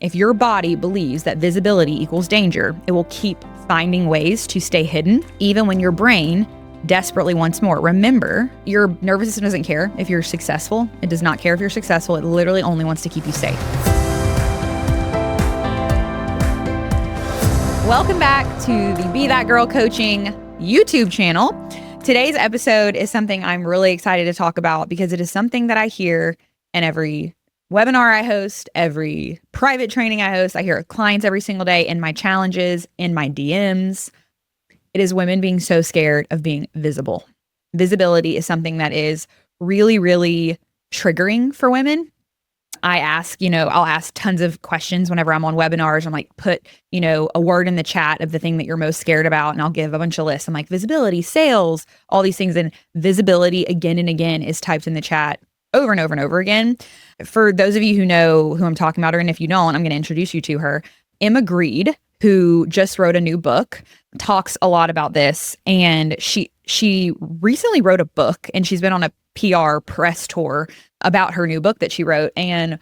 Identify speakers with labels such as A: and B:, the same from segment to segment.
A: if your body believes that visibility equals danger, it will keep finding ways to stay hidden, even when your brain desperately wants more. Remember, your nervous system doesn't care if you're successful. It does not care if you're successful. It literally only wants to keep you safe. Welcome back to the Be That Girl Coaching YouTube channel. Today's episode is something I'm really excited to talk about because it is something that I hear in every webinar I host, every private training I host. I hear clients every single day in my challenges, in my DMs. It is women being so scared of being visible. Visibility is something that is really, really triggering for women. I'll ask tons of questions whenever I'm on webinars. I'm like, put, a word in the chat of the thing that you're most scared about. And I'll give a bunch of lists. I'm like, visibility, sales, all these things. And visibility again and again is typed in the chat over and over and over again. For those of you who know who I'm talking about, or and if you don't, I'm going to introduce you to her. Emma Grede, who just wrote a new book, talks a lot about this. And she recently wrote a book, and she's been on a PR press tour about her new book that she wrote. And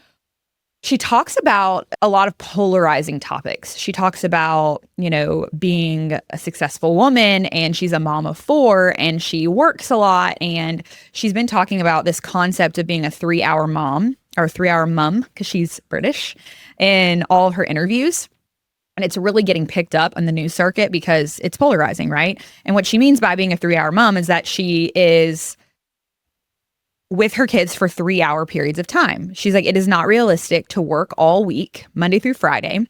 A: she talks about a lot of polarizing topics. She talks about, being a successful woman, and she's a mom of 4, and she works a lot. And she's been talking about this concept of being a 3-hour mom, or 3-hour mum, because she's British, in all of her interviews. And it's really getting picked up on the news circuit because it's polarizing, right? And what she means by being a 3-hour mom is that she is with her kids for 3-hour periods of time. She's like, it is not realistic to work all week, Monday through Friday,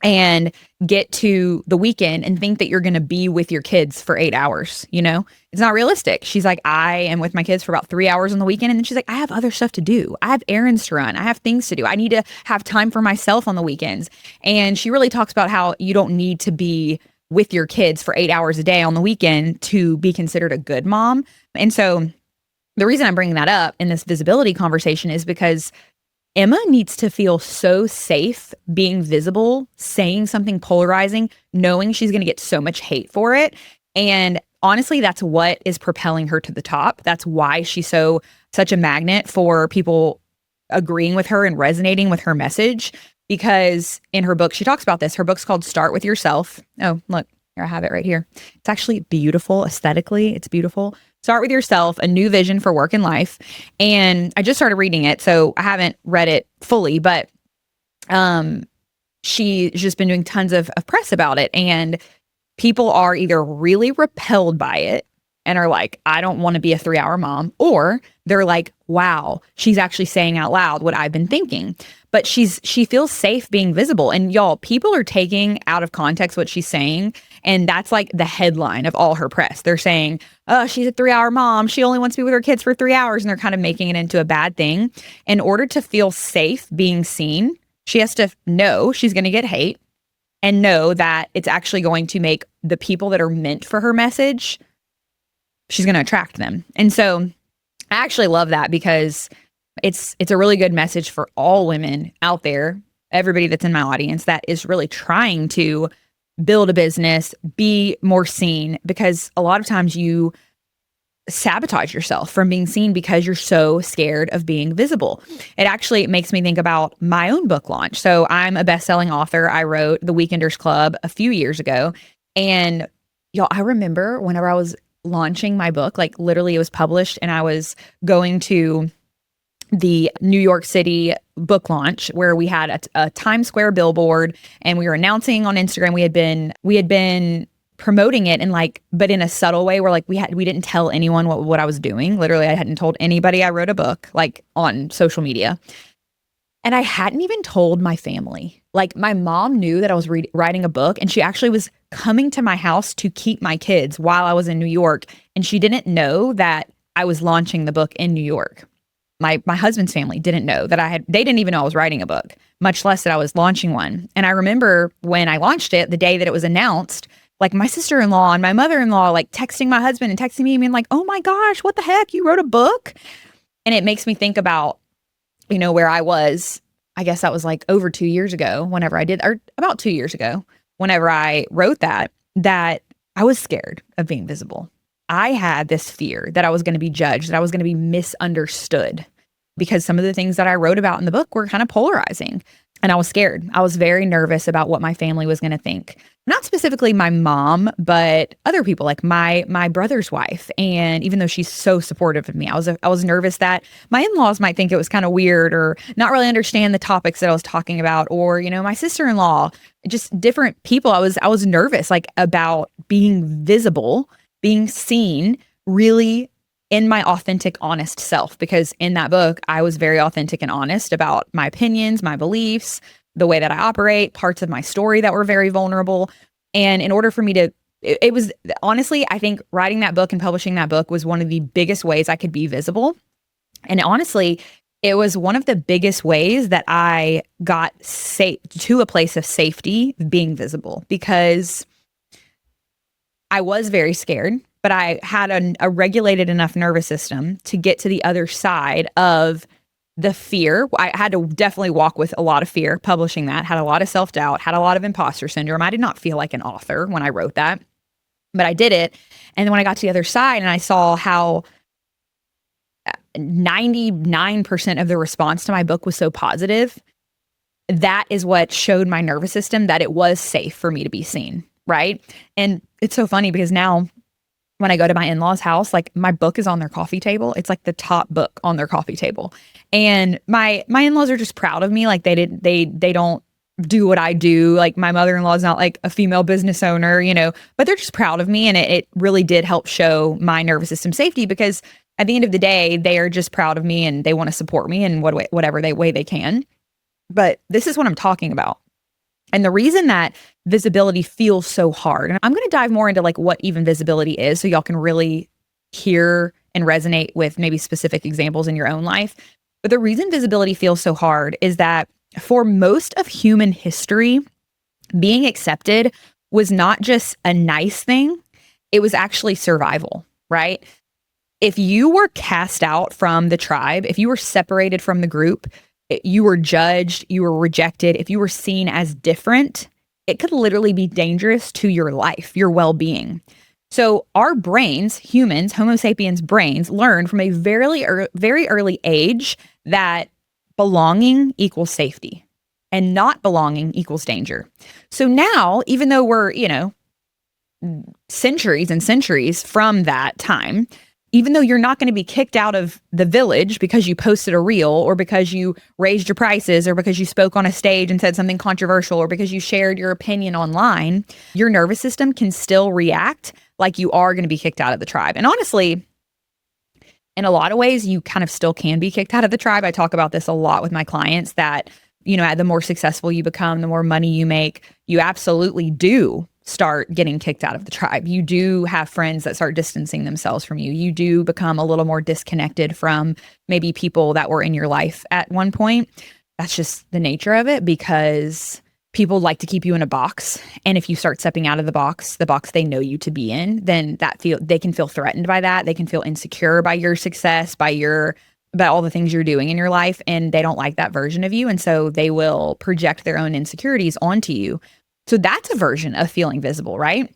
A: and get to the weekend and think that you're going to be with your kids for 8 hours. It's not realistic. She's like, I am with my kids for about 3 hours on the weekend. And then she's like, I have other stuff to do. I have errands to run. I have things to do. I need to have time for myself on the weekends. And she really talks about how you don't need to be with your kids for 8 hours a day on the weekend to be considered a good mom. And so the reason I'm bringing that up in this visibility conversation is because Emma needs to feel so safe being visible, saying something polarizing, knowing she's going to get so much hate for it. And honestly, that's what is propelling her to the top. That's why she's such a magnet for people agreeing with her and resonating with her message. Because in her book, she talks about this. Her book's called Start With Yourself. Oh, look, here I have it right here. It's actually beautiful aesthetically. It's beautiful. Start With Yourself, A New Vision for Work and Life. And I just started reading it, so I haven't read it fully, but she's just been doing tons of press about it. And people are either really repelled by it and are like, I don't want to be a 3-hour mom, or they're like, wow, she's actually saying out loud what I've been thinking. But she feels safe being visible. And y'all, people are taking out of context what she's saying. And that's like the headline of all her press. They're saying, oh, she's a 3-hour mom. She only wants to be with her kids for 3 hours. And they're kind of making it into a bad thing. In order to feel safe being seen, she has to know she's going to get hate and know that it's actually going to make the people that are meant for her message, she's going to attract them. And so I actually love that because it's a really good message for all women out there, everybody that's in my audience that is really trying to build a business, be more seen, because a lot of times you sabotage yourself from being seen because you're so scared of being visible. It makes me think about my own book launch. So I'm a best-selling author. I wrote The Weekenders Club a few years ago. And y'all, I remember whenever I was launching my book, like literally it was published and I was going to the New York City book launch where we had a Times Square billboard and we were announcing on Instagram. We had been promoting it but in a subtle way where we didn't tell anyone what I was doing. Literally, I hadn't told anybody I wrote a book on social media. And I hadn't even told my family. My mom knew that I was writing a book, and she actually was coming to my house to keep my kids while I was in New York. And she didn't know that I was launching the book in New York. My husband's family didn't know that they didn't even know I was writing a book, much less that I was launching one. And I remember when I launched it, the day that it was announced, my sister-in-law and my mother-in-law, texting my husband and texting me and being oh my gosh, what the heck? You wrote a book? And it makes me think about, where I was. I guess that was over 2 years ago whenever I did, or about 2 years ago, whenever I wrote that I was scared of being visible. I had this fear that I was going to be judged, that I was going to be misunderstood, because some of the things that I wrote about in the book were kind of polarizing. And I was scared. I was very nervous about what my family was going to think. Not specifically my mom, but other people, like my brother's wife. And even though she's so supportive of me, I was nervous that my in-laws might think it was kind of weird or not really understand the topics that I was talking about, or my sister-in-law, just different people. I was nervous, like, about being visible, being seen, really in my authentic, honest self, because in that book, I was very authentic and honest about my opinions, my beliefs, the way that I operate, parts of my story that were very vulnerable. And in order for me to, it was honestly, I think writing that book and publishing that book was one of the biggest ways I could be visible. And honestly, it was one of the biggest ways that I got to a place of safety being visible, because I was very scared, but I had a regulated enough nervous system to get to the other side of the fear. I had to definitely walk with a lot of fear publishing that, had a lot of self-doubt, had a lot of imposter syndrome. I did not feel like an author when I wrote that, but I did it. And then when I got to the other side and I saw how 99% of the response to my book was so positive, that is what showed my nervous system that it was safe for me to be seen, right? And it's so funny because now when I go to my in-laws' house, like, my book is on their coffee table. It's like the top book on their coffee table. And my in-laws are just proud of me. Like, they don't do what I do. Like, my mother-in-law is not like a female business owner, but they're just proud of me. And it really did help show my nervous system safety, because at the end of the day, they are just proud of me and they want to support me in whatever way they can. But this is what I'm talking about. And the reason that visibility feels so hard, and I'm going to dive more into like what even visibility is, so y'all can really hear and resonate with maybe specific examples in your own life. But the reason visibility feels so hard is that for most of human history, being accepted was not just a nice thing, it was actually survival, right? If you were cast out from the tribe, if you were separated from the group, you were judged, you were rejected, if you were seen as different, it could literally be dangerous to your life, your well-being. So our brains, humans, Homo sapiens brains, learned from a very early age that belonging equals safety and not belonging equals danger. So now, even though we're, centuries and centuries from that time, even though you're not going to be kicked out of the village because you posted a reel, or because you raised your prices, or because you spoke on a stage and said something controversial, or because you shared your opinion online, your nervous system can still react like you are going to be kicked out of the tribe. And honestly, in a lot of ways, you kind of still can be kicked out of the tribe. I talk about this a lot with my clients that, the more successful you become, the more money you make, you absolutely do start getting kicked out of the tribe. You do have friends that start distancing themselves from you. You do become a little more disconnected from maybe people that were in your life at one point. That's just the nature of it, because people like to keep you in a box. And if you start stepping out of the box they know you to be in, then they can feel threatened by that. They can feel insecure by your success, by all the things you're doing in your life. And they don't like that version of you. And so they will project their own insecurities onto you. So that's a version of feeling visible, right?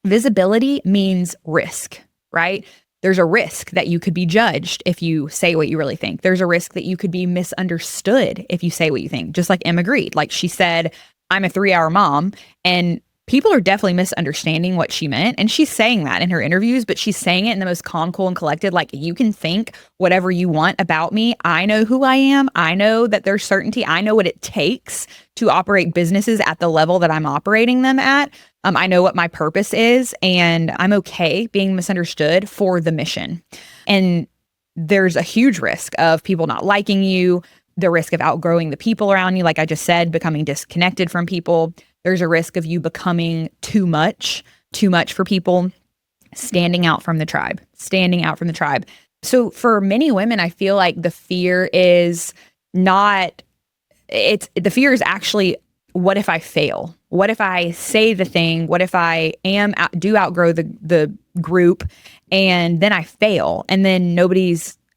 A: Visibility means risk, right? There's a risk that you could be judged if you say what you really think. There's a risk that you could be misunderstood if you say what you think. Just like Emma Grede, like she said, I'm a 3-hour mom, and people are definitely misunderstanding what she meant. And she's saying that in her interviews, but she's saying it in the most calm, cool, and collected. Like, you can think whatever you want about me. I know who I am. I know that there's certainty. I know what it takes to operate businesses at the level that I'm operating them at. I know what my purpose is, and I'm okay being misunderstood for the mission. And there's a huge risk of people not liking you, the risk of outgrowing the people around you, like I just said, becoming disconnected from people. There's a risk of you becoming too much for people, standing out from the tribe. So for many women, I feel like the fear is actually, what if I fail? What if I say the thing? What if I do outgrow the group, and then I fail, and then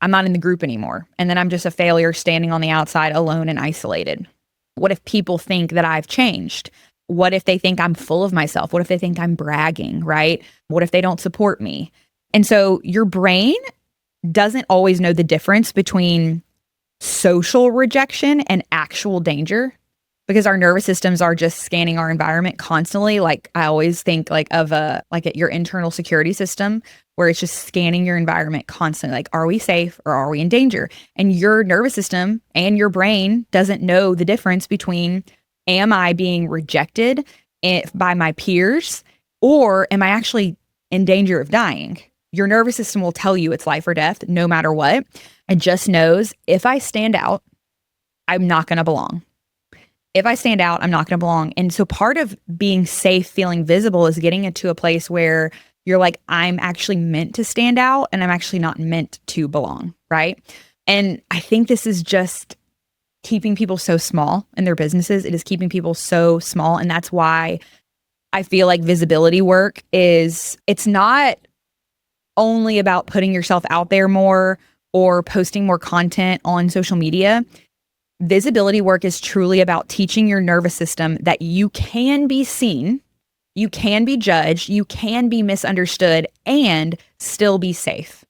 A: I'm not in the group anymore, and then I'm just a failure standing on the outside alone and isolated? What if people think that I've changed? What if they think I'm full of myself? What if they think I'm bragging, right? What if they don't support me? And so your brain doesn't always know the difference between social rejection and actual danger. because our nervous systems are just scanning our environment constantly. Like I always think like of your internal security system where it's just scanning your environment constantly. Like, are we safe or are we in danger? And your nervous system and your brain doesn't know the difference between, am I being rejected by my peers, or am I actually in danger of dying? Your nervous system will tell you it's life or death no matter what. It just knows, if I stand out, I'm not going to belong. If I stand out, I'm not going to belong. And so part of being safe, feeling visible, is getting into a place where you're like, I'm actually meant to stand out and I'm actually not meant to belong, right? And I think this is just keeping people so small in their businesses. It is keeping people so small. And that's why I feel like visibility work it's not only about putting yourself out there more or posting more content on social media. Visibility work is truly about teaching your nervous system that you can be seen, you can be judged, you can be misunderstood, and still be safe.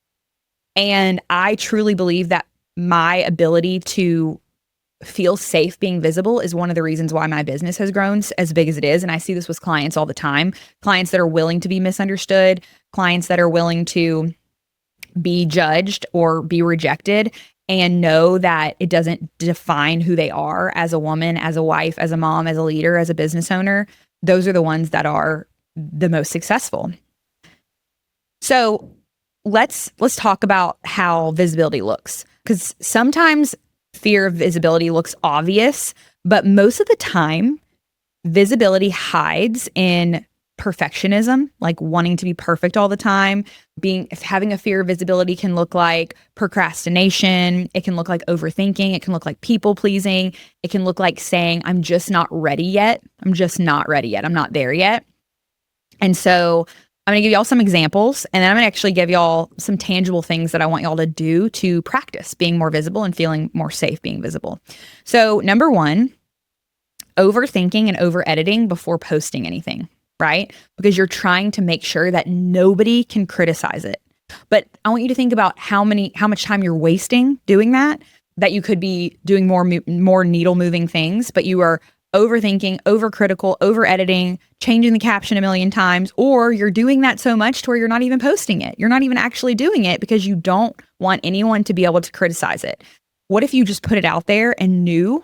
A: And I truly believe that my ability to feel safe being visible is one of the reasons why my business has grown as big as it is. And I see this with clients all the time, clients that are willing to be misunderstood, clients that are willing to be judged or be rejected, and know that it doesn't define who they are as a woman, as a wife, as a mom, as a leader, as a business owner. Those are the ones that are the most successful. So let's talk about how visibility looks, because sometimes fear of visibility looks obvious, but most of the time visibility hides in perfectionism, like wanting to be perfect all the time. Having a fear of visibility can look like procrastination. It can look like overthinking. It can look like people pleasing. It can look like saying, I'm just not ready yet. I'm just not ready yet. I'm not there yet. And so I'm going to give y'all some examples, and then I'm going to actually give y'all some tangible things that I want y'all to do to practice being more visible and feeling more safe being visible. So number one, overthinking and over editing before posting anything. Right? Because you're trying to make sure that nobody can criticize it. But I want you to think about how much time you're wasting doing that you could be doing more needle moving things, but you are overthinking, overcritical, over editing, changing the caption a million times, or you're doing that so much to where you're not even posting it. You're not even actually doing it because you don't want anyone to be able to criticize it. What if you just put it out there and knew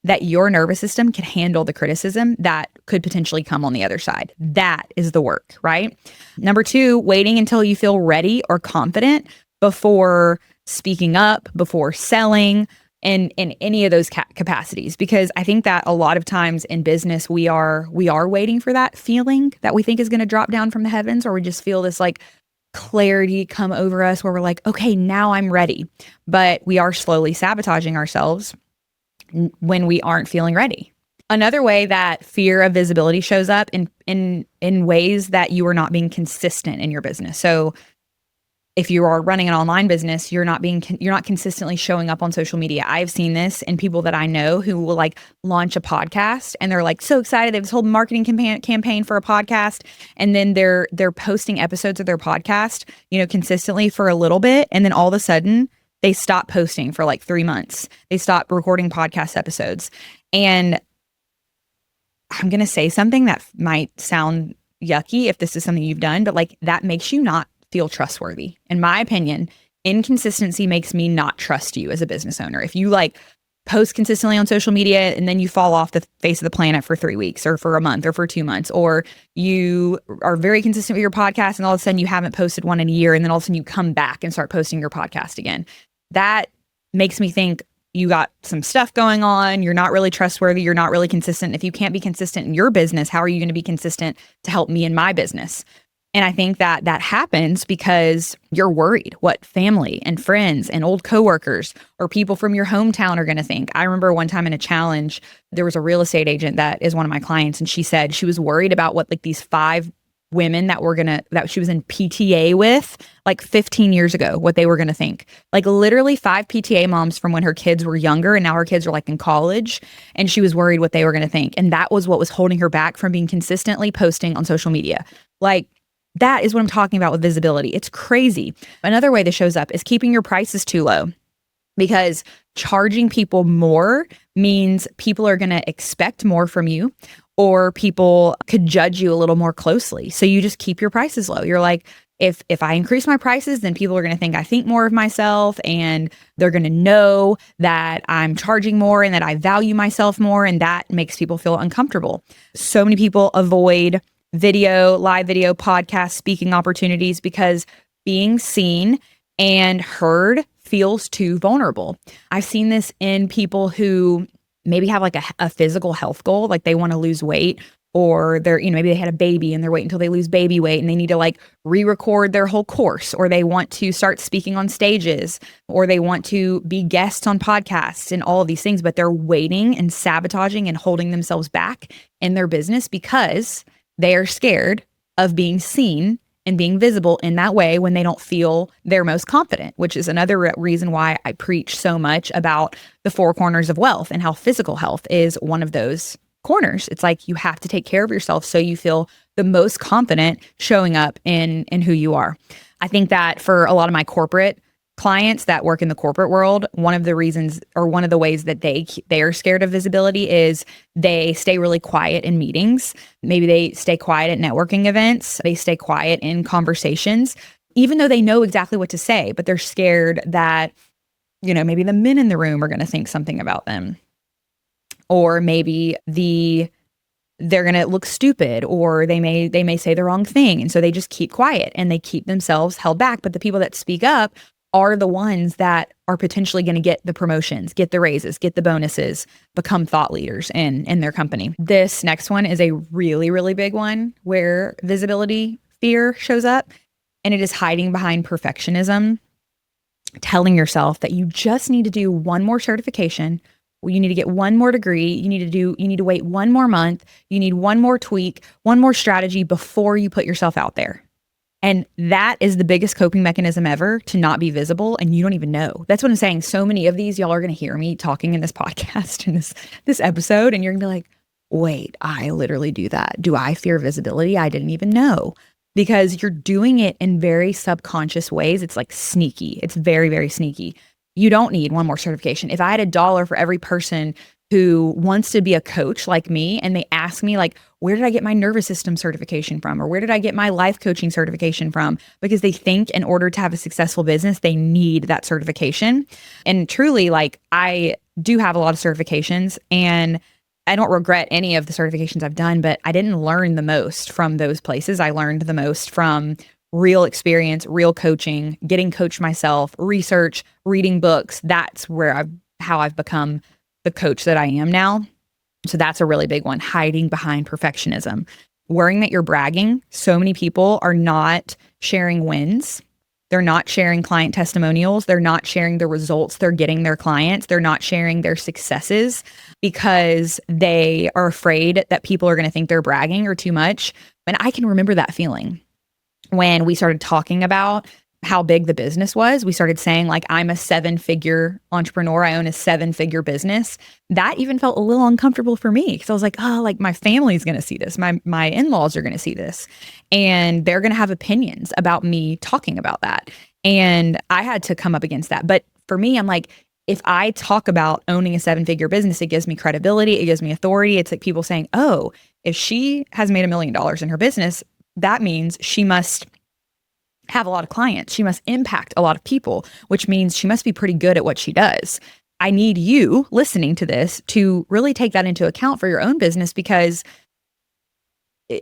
A: that your nervous system can handle the criticism that could potentially come on the other side? That is the work, right? Number two, waiting until you feel ready or confident before speaking up, before selling, in any of those capacities. Because I think that a lot of times in business, we are waiting for that feeling that we think is going to drop down from the heavens, or we just feel this like clarity come over us where we're like, okay, now I'm ready. But we are slowly sabotaging ourselves when we aren't feeling ready. Another way that fear of visibility shows up in ways that you are not being consistent in your business. So if you are running an online business, you're not consistently showing up on social media. I've seen this in people that I know who will like launch a podcast and they're like so excited. They have this whole marketing campaign for a podcast, and then they're posting episodes of their podcast, consistently for a little bit, and then all of a sudden they stop posting for like 3 months. They stop recording podcast episodes. And I'm going to say something that might sound yucky if this is something you've done, but like that makes you not feel trustworthy. In my opinion, inconsistency makes me not trust you as a business owner. If you like post consistently on social media and then you fall off the face of the planet for 3 weeks or for a month or for 2 months, or you are very consistent with your podcast and all of a sudden you haven't posted one in a year, and then all of a sudden you come back and start posting your podcast again, that makes me think you got some stuff going on. You're not really trustworthy. You're not really consistent. If you can't be consistent in your business, how are you going to be consistent to help me in my business? And I think that happens because you're worried what family and friends and old coworkers or people from your hometown are going to think. I remember one time in a challenge, there was a real estate agent that is one of my clients, and she said she was worried about what like these 5 women that she was in PTA with like 15 years ago, what they were going to think. Like literally 5 PTA moms from when her kids were younger, and now her kids are like in college, and she was worried what they were going to think. And that was what was holding her back from being consistently posting on social media. Like that is what I'm talking about with visibility. It's crazy. Another way this shows up is keeping your prices too low. because charging people more means people are going to expect more from you, or people could judge you a little more closely. So you just keep your prices low. You're like, if I increase my prices, then people are going to think I think more of myself, and they're going to know that I'm charging more and that I value myself more. And that makes people feel uncomfortable. So many people avoid live video, podcast speaking opportunities because being seen and heard feels too vulnerable. I've seen this in people who maybe have like a physical health goal, like they want to lose weight, or they're, maybe they had a baby and they're waiting until they lose baby weight and they need to like re-record their whole course, or they want to start speaking on stages, or they want to be guests on podcasts and all of these things, but they're waiting and sabotaging and holding themselves back in their business because they are scared of being seen and being visible in that way when they don't feel their most confident, which is another reason why I preach so much about the 4 corners of wealth and how physical health is one of those corners. It's like you have to take care of yourself so you feel the most confident showing up in who you are. I think that for a lot of my corporate clients that work in the corporate world, one of the reasons, or one of the ways that they are scared of visibility is they stay really quiet in meetings. Maybe they stay quiet at networking events. They stay quiet in conversations, even though they know exactly what to say, but they're scared that, maybe the men in the room are going to think something about them, or maybe they're going to look stupid, or they may say the wrong thing. And so they just keep quiet and they keep themselves held back. But the people that speak up are the ones that are potentially going to get the promotions, get the raises, get the bonuses, become thought leaders in their company. This next one is a really, really big one where visibility fear shows up, and it is hiding behind perfectionism, telling yourself that you just need to do one more certification. You need to get one more degree. You need to wait one more month. You need one more tweak, one more strategy before you put yourself out there. And that is the biggest coping mechanism ever, to not be visible, and you don't even know. That's what I'm saying. So many of these, y'all are going to hear me talking in this podcast, in this episode, and you're going to be like, wait, I literally do that. Do I fear visibility? I didn't even know. Because you're doing it in very subconscious ways. It's like sneaky. It's very, very sneaky. You don't need one more certification. If I had $1 for every person who wants to be a coach like me, and they ask me like, where did I get my nervous system certification from? Or where did I get my life coaching certification from? Because they think in order to have a successful business, they need that certification. And truly, like, I do have a lot of certifications, and I don't regret any of the certifications I've done, but I didn't learn the most from those places. I learned the most from real experience, real coaching, getting coached myself, research, reading books. That's how I've become the coach that I am now. So that's a really big one, hiding behind perfectionism, worrying that you're bragging. So many people are not sharing wins. They're not sharing client testimonials. They're not sharing the results they're getting their clients. They're not sharing their successes because they are afraid that people are going to think they're bragging or too much. And I can remember that feeling when we started talking about how big the business was. We started saying like, I'm a 7-figure entrepreneur. I own a 7-figure business. That even felt a little uncomfortable for me, because I was like, oh, like my family's going to see this. My in-laws are going to see this, and they're going to have opinions about me talking about that. And I had to come up against that. But for me, I'm like, if I talk about owning a 7-figure business, it gives me credibility. It gives me authority. It's like people saying, oh, if she has made $1 million in her business, that means she must have a lot of clients. She must impact a lot of people, which means she must be pretty good at what she does. I need you listening to this to really take that into account for your own business, because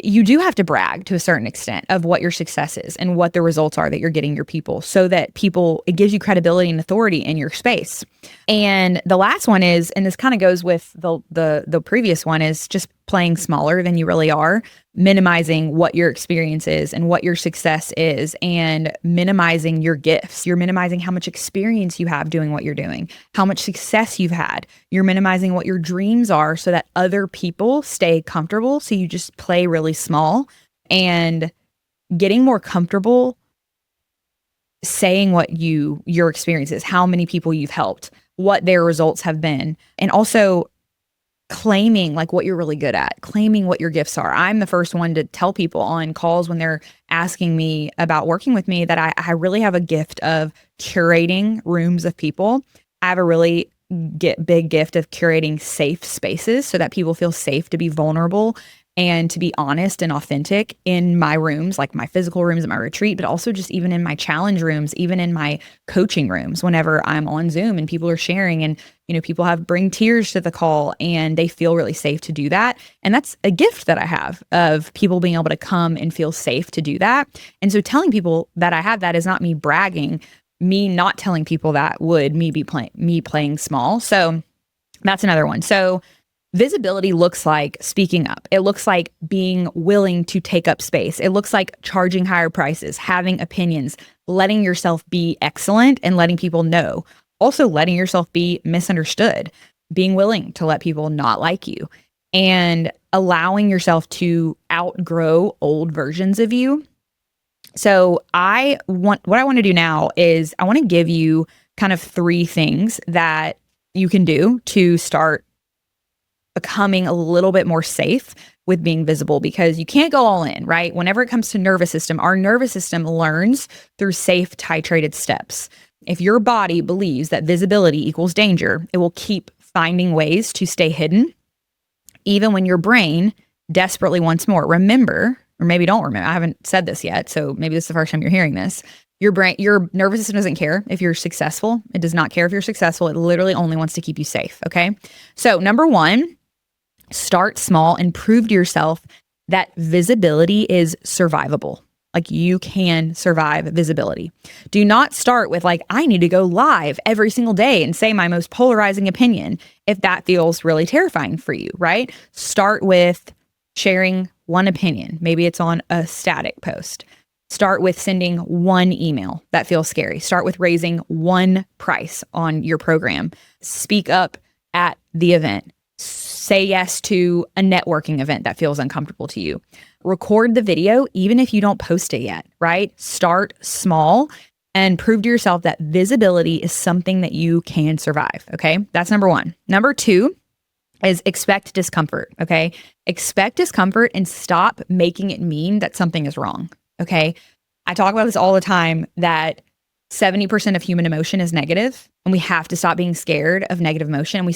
A: you do have to brag to a certain extent of what your success is and what the results are that you're getting your people, so that it gives you credibility and authority in your space. And the last one is, and this kind of goes with the previous one, is just playing smaller than you really are, minimizing what your experience is and what your success is, and minimizing your gifts. You're minimizing how much experience you have doing what you're doing, how much success you've had. You're minimizing what your dreams are so that other people stay comfortable. So you just play really small, and getting more comfortable saying what your experience is, how many people you've helped, what their results have been, and also claiming like what you're really good at, claiming what your gifts are. I'm the first one to tell people on calls when they're asking me about working with me that I really have a gift of curating rooms of people I have a really big gift of curating safe spaces so that people feel safe to be vulnerable and to be honest and authentic in my rooms, like my physical rooms at my retreat, but also just even in my challenge rooms, even in my coaching rooms, whenever I'm on Zoom and people are sharing and, people bring tears to the call and they feel really safe to do that. And that's a gift that I have of people being able to come and feel safe to do that. And so telling people that I have that is not me bragging. Me not telling people that would me playing small. So that's another one. So visibility looks like speaking up. It looks like being willing to take up space. It looks like charging higher prices, having opinions, letting yourself be excellent and letting people know. Also letting yourself be misunderstood, being willing to let people not like you, and allowing yourself to outgrow old versions of you. So what I want to do now is I want to give you kind of 3 things that you can do to start becoming a little bit more safe with being visible, because you can't go all in, right? Whenever it comes to nervous system, our nervous system learns through safe titrated steps. If your body believes that visibility equals danger, it will keep finding ways to stay hidden, even when your brain desperately wants more. Remember, or maybe don't remember, I haven't said this yet, so maybe this is the first time you're hearing this. Your nervous system doesn't care if you're successful. It does not care if you're successful. It literally only wants to keep you safe, okay? So number 1, start small and prove to yourself that visibility is survivable. Like you can survive visibility. Do not start with I need to go live every single day and say my most polarizing opinion if that feels really terrifying for you, right? Start with sharing one opinion. Maybe it's on a static post. Start with sending one email that feels scary. Start with raising one price on your program. Speak up at the event. Say yes to a networking event that feels uncomfortable to you. Record the video, even if you don't post it yet, right? Start small and prove to yourself that visibility is something that you can survive, okay? That's number 1. Number 2 is expect discomfort, okay? Expect discomfort and stop making it mean that something is wrong, okay? I talk about this all the time, that 70% of human emotion is negative, and we have to stop being scared of negative emotion. We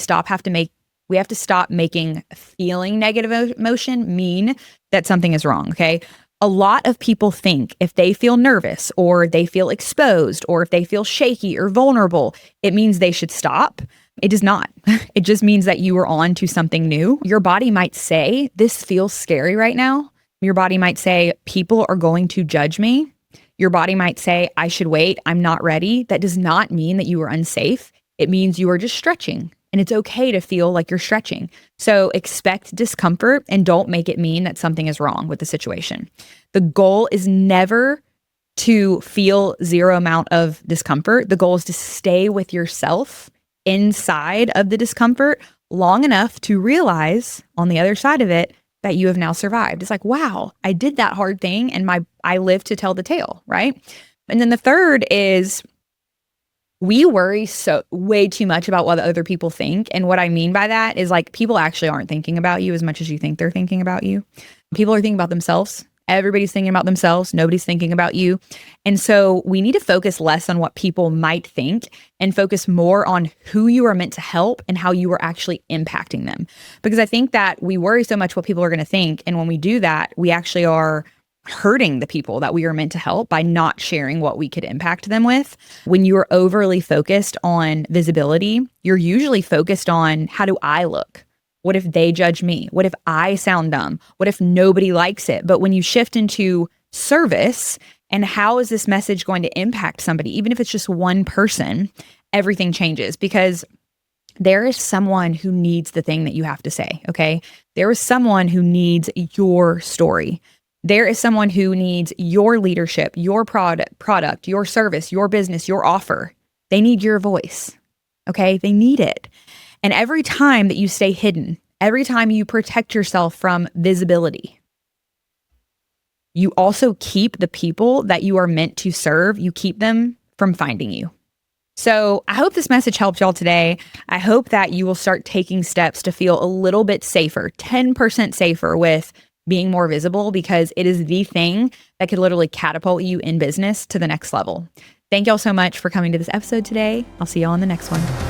A: have to stop making feeling negative emotion mean that something is wrong, okay? A lot of people think if they feel nervous or they feel exposed or if they feel shaky or vulnerable, it means they should stop. It does not. It just means that you are on to something new. Your body might say, this feels scary right now. Your body might say, people are going to judge me. Your body might say, I should wait. I'm not ready. That does not mean that you are unsafe. It means you are just stretching. And it's okay to feel like you're stretching. So expect discomfort and don't make it mean that something is wrong with the situation. The goal is never to feel zero amount of discomfort. The goal is to stay with yourself inside of the discomfort long enough to realize on the other side of it that you have now survived. It's like, wow, I did that hard thing and I lived to tell the tale, right? And then the third is, we worry way too much about what other people think. And what I mean by that is people actually aren't thinking about you as much as you think they're thinking about you. People are thinking about themselves. Everybody's thinking about themselves. Nobody's thinking about you. And so we need to focus less on what people might think and focus more on who you are meant to help and how you are actually impacting them. Because I think that we worry so much what people are going to think. And when we do that, we actually are hurting the people that we are meant to help by not sharing what we could impact them with. When you are overly focused on visibility, you're usually focused on, how do I look? What if they judge me? What if I sound dumb? What if nobody likes it? But when you shift into service and how is this message going to impact somebody, even if it's just one person, everything changes, because there is someone who needs the thing that you have to say, okay? There is someone who needs your story. There is someone who needs your leadership, your product, your service, your business, your offer. They need your voice, okay? They need it. And every time that you stay hidden, every time you protect yourself from visibility, you also keep the people that you are meant to serve, you keep them from finding you. So I hope this message helped y'all today. I hope that you will start taking steps to feel a little bit safer, 10% safer with being more visible, because it is the thing that could literally catapult you in business to the next level. Thank y'all so much for coming to this episode today. I'll see y'all on the next one.